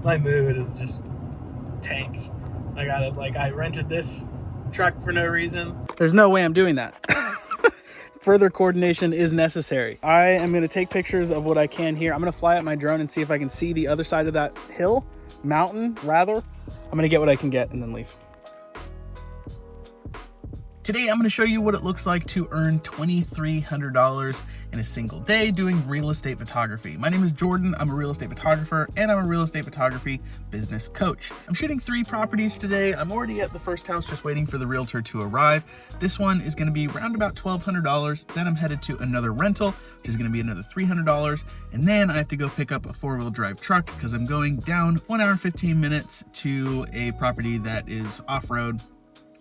my mood is just tanked. I rented this truck for no reason. There's no way I'm doing that. Further coordination is necessary. I am going to take pictures of what I can here. I'm going to fly out my drone and see if I can see the other side of that mountain rather. I'm going to get what I can get and then leave. Today, I'm going to show you what it looks like to earn $2,300 in a single day doing real estate photography. My name is Jordan. I'm a real estate photographer and I'm a real estate photography business coach. I'm shooting 3 properties today. I'm already at the first house, just waiting for the realtor to arrive. This one is going to be around about $1,200. Then I'm headed to another rental, which is going to be another $300. And then I have to go pick up a 4-wheel drive truck because I'm going down 1 hour and 15 minutes to a property that is off-road.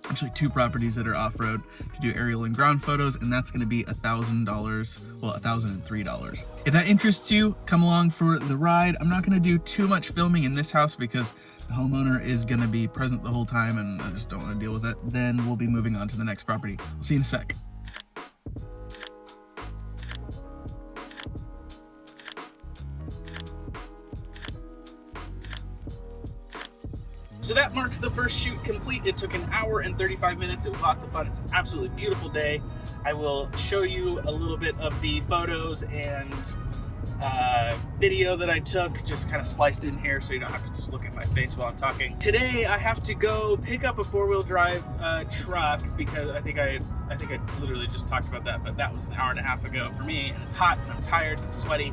Actually 2 properties that are off-road to do aerial and ground photos, and that's going to be $1,000, well, $1,003. If that interests you, come along for the ride. I'm not going to do too much filming in this house because the homeowner is going to be present the whole time and I just don't want to deal with it. Then we'll be moving on to the next property. I'll see you in a sec. So that marks the first shoot complete. It took 1 hour and 35 minutes. It was lots of fun. It's an absolutely beautiful day. I will show you a little bit of the photos and video that I took, just kind of spliced in here so you don't have to just look at my face while I'm talking. Today I have to go pick up a 4-wheel drive truck because I think I literally just talked about that, but that was 1.5 hours ago for me, and it's hot and I'm tired and I'm sweaty.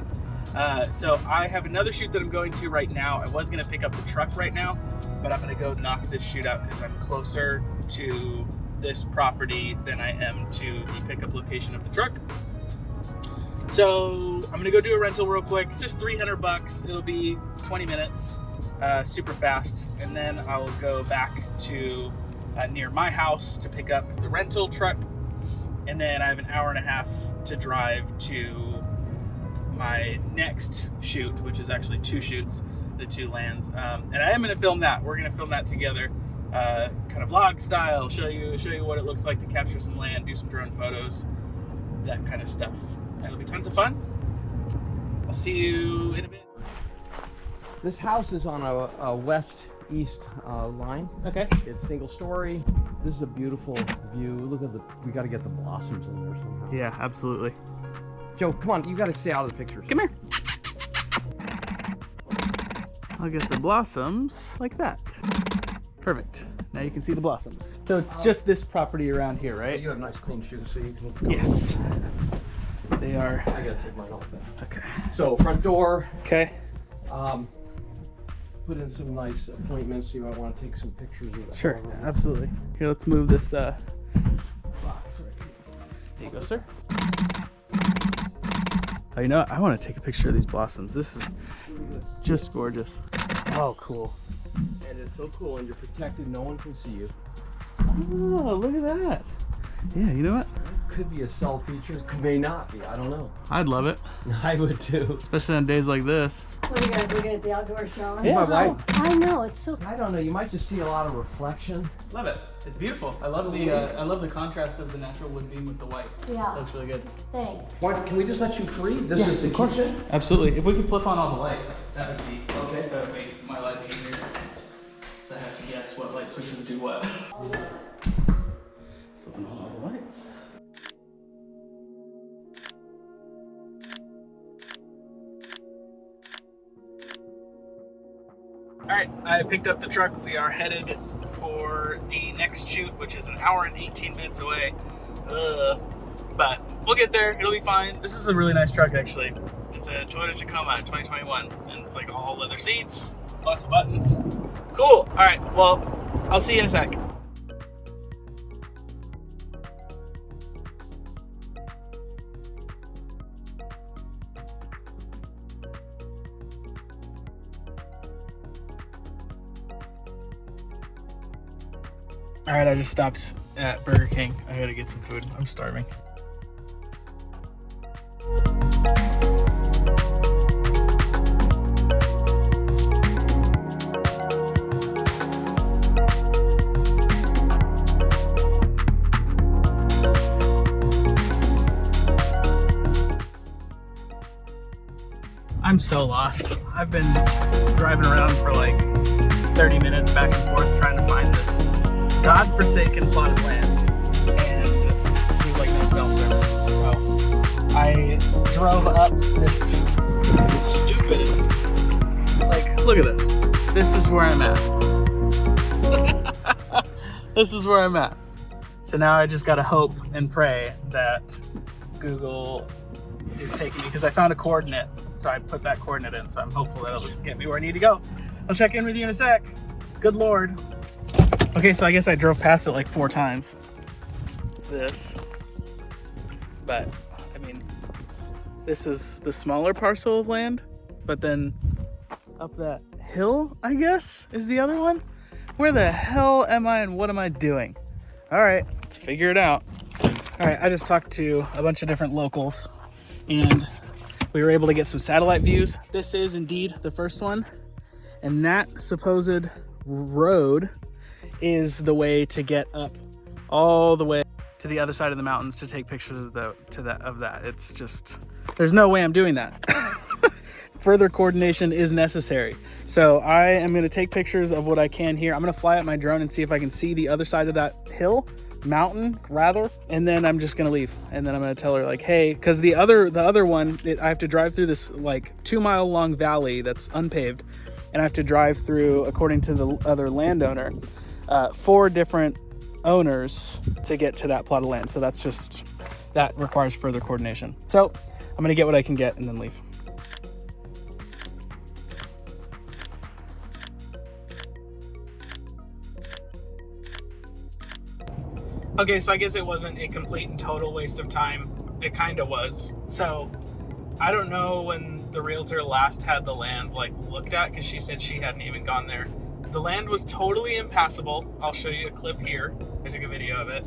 So I have another shoot that I'm going to right now. I was going to pick up the truck right now, but I'm going to go knock this shoot out because I'm closer to this property than I am to the pickup location of the truck. So I'm going to go do a rental real quick. It's just $300. It'll be 20 minutes, super fast. And then I'll go back to near my house to pick up the rental truck. And then I have 1.5 hours to drive to my next shoot, which is actually 2 shoots, the 2 lands, and I am going to film that. We're going to film that together, kind of vlog style. Show you what it looks like to capture some land, do some drone photos, that kind of stuff. It'll be tons of fun. I'll see you in a bit. This house is on a west-east line. Okay. It's single story. This is a beautiful view. Look at we got to get the blossoms in there somehow. Yeah, absolutely. Joe, come on, you got to stay out of the pictures. Come here. I'll get the blossoms like that. Perfect. Now you can see the blossoms. So it's just this property around here, right? You have nice clean shoes, so you can. Yes. They are. I gotta take mine off then. Okay. So front door. Okay. Put in some nice appointments. You might want to take some pictures of that. Sure. Absolutely. Here, let's move this. Box right here. There you go, sir. Oh, you know what? I want to take a picture of these blossoms. This is just gorgeous. Oh, cool. And it's so cool, and you're protected. No one can see you. Oh, look at that. Yeah, you know what? Could be a cell feature. May not be. I don't know. I'd love it. I would too. Especially on days like this. What are you guys looking at the outdoor show? Yeah. My wife. I know, it's so I don't know. You might just see a lot of reflection. Love it. It's beautiful. I love the contrast of the natural wood beam with the white. Yeah. Looks really good. Thanks. Can we just let you free? This is the kitchen. Absolutely. If we could flip on all the lights, that would be Okay. That would make my life easier. So I have to guess what light switches do what. Flipping on all the lights. All right, I picked up the truck. We are headed for the next shoot, which is 1 hour and 18 minutes away. But we'll get there. It'll be fine. This is a really nice truck, actually. It's a Toyota Tacoma 2021, and it's like all leather seats, lots of buttons. Cool. All right, well, I'll see you in a sec. All right, I just stopped at Burger King. I gotta get some food. I'm starving. I'm so lost. I've been driving around for like 30 minutes back and forth trying to find this godforsaken plot of land, and there's like no cell service. So I drove up this stupid, like, look at this. This is where I'm at. This is where I'm at. So now I just gotta hope and pray that Google is taking me, because I found a coordinate. So I put that coordinate in, so I'm hopeful that it'll get me where I need to go. I'll check in with you in a sec. Good Lord. Okay, so I guess I drove past it like 4 times. It's this. But, I mean, this is the smaller parcel of land, but then up that hill, I guess, is the other one? Where the hell am I and what am I doing? All right, let's figure it out. All right, I just talked to a bunch of different locals, and we were able to get some satellite views. This is indeed the first one, and that supposed road is the way to get up all the way to the other side of the mountains to take pictures of that. It's just, there's no way I'm doing that. Further coordination is necessary. So I am gonna take pictures of what I can here. I'm gonna fly up my drone and see if I can see the other side of that mountain rather, and then I'm just gonna leave. And then I'm gonna tell her like, hey, because the other one, I have to drive through this like 2-mile long valley that's unpaved, and I have to drive through, according to the other landowner, 4 different owners to get to that plot of land. So that requires further coordination. So I'm gonna get what I can get and then leave. Okay, so I guess it wasn't a complete and total waste of time. It kind of was. So I don't know when the realtor last had the land like looked at, because she said she hadn't even gone there. The land was totally impassable. I'll show you a clip here. I took a video of it.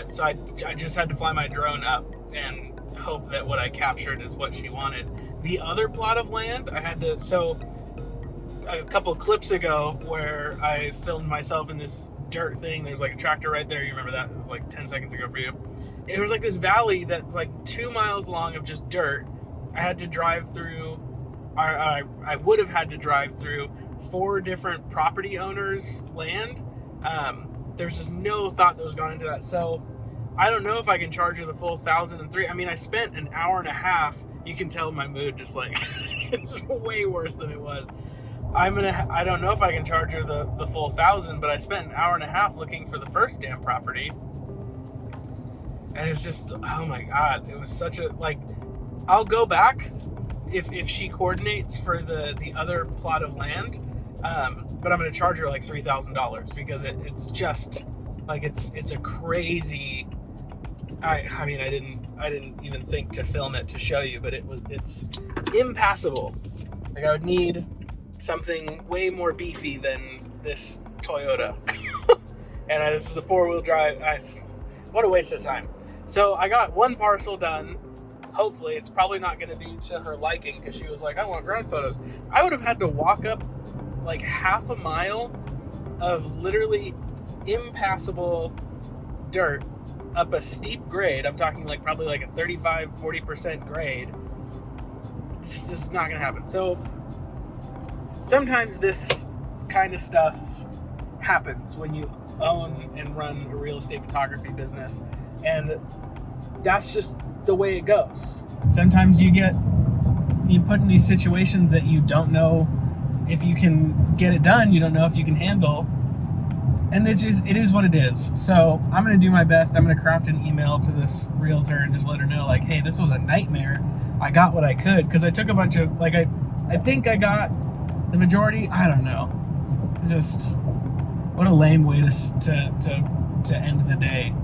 So I just had to fly my drone up and hope that what I captured is what she wanted. The other plot of land, I had to, so a couple of clips ago where I filmed myself in this dirt thing, there's like a tractor right there, you remember that? It was like 10 seconds ago for you. It was like this valley that's like 2 miles long of just dirt. I had to drive through, I would have had to drive through 4 different property owners' land. There's just no thought that was gone into that. So I don't know if I can charge her the full 1,003. I mean, I spent an hour and a half. You can tell my mood just like, it's way worse than it was. I don't know if I can charge her the full 1,000, but I spent an hour and a half looking for the first damn property. And it's just, oh my God, it was such a, like, I'll go back if she coordinates for the other plot of land, but I'm going to charge her like $3,000 because it's just, like, it's a crazy, I mean, I didn't even think to film it to show you, but it's impassable. Like, I would need something way more beefy than this Toyota. And this is a 4-wheel drive. What a waste of time. So I got one parcel done. Hopefully it's probably not going to be to her liking, because she was like, I want ground photos. I would have had to walk up like half a mile of literally impassable dirt up a steep grade. I'm talking like probably like a 35-40% grade. It's just not going to happen. So sometimes this kind of stuff happens when you own and run a real estate photography business, and that's just the way it goes. Sometimes you put in these situations that you don't know if you can get it done, you don't know if you can handle, and it is what it is. So I'm going to do my best. I'm going to craft an email to this realtor and just let her know, like, hey, this was a nightmare. I got what I could, because I took a bunch of, like, I think I got the majority. I don't know. It's just, what a lame way to end the day.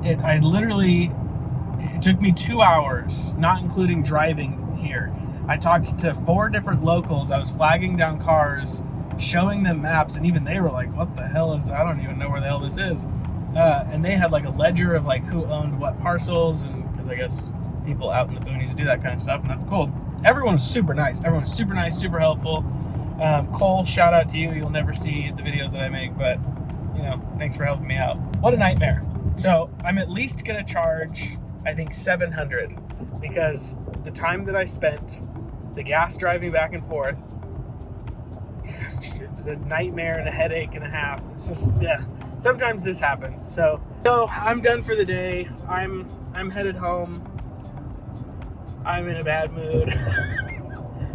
It took me 2 hours, not including driving here. I talked to 4 different locals. I was flagging down cars, showing them maps, and even they were like, what the hell is, I don't even know where the hell this is. And they had like a ledger of like who owned what parcels, and because I guess people out in the boonies do that kind of stuff, and that's cool. Everyone was super nice. Everyone was super nice, super helpful. Cole, shout out to you. You'll never see the videos that I make, but you know, thanks for helping me out. What a nightmare. So I'm at least gonna charge, I think, $700, because the time that I spent the gas driving back and forth. It was a nightmare and a headache and a half. It's just, yeah. Sometimes this happens. So I'm done for the day. I'm headed home. I'm in a bad mood.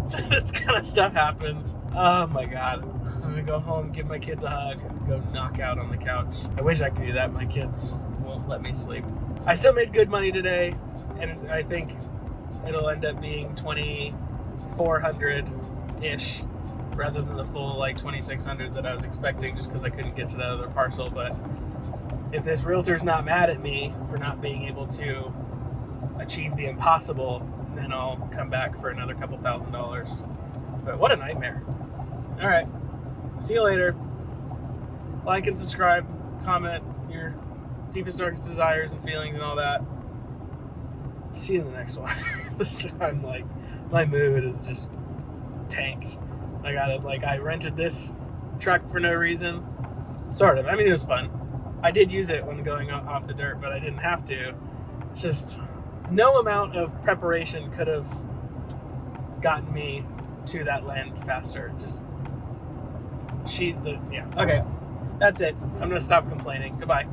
So this kind of stuff happens. Oh my God. I'm gonna go home, give my kids a hug, go knock out on the couch. I wish I could do that. My kids won't let me sleep. I still made good money today, and I think it'll end up being $2,400-ish rather than the full like $2,600 that I was expecting, just because I couldn't get to that other parcel. But if this realtor's not mad at me for not being able to achieve the impossible, then I'll come back for another couple $1,000s. But what a nightmare. All right. See you later. Like and subscribe. Comment your deepest, darkest desires and feelings and all that. See you in the next one. This time, like, my mood is just tanked. I rented this truck for no reason. Sort of. I mean, it was fun. I did use it when going off the dirt, but I didn't have to. It's just no amount of preparation could have gotten me to that land faster. Just yeah. Okay. That's it. I'm gonna stop complaining. Goodbye.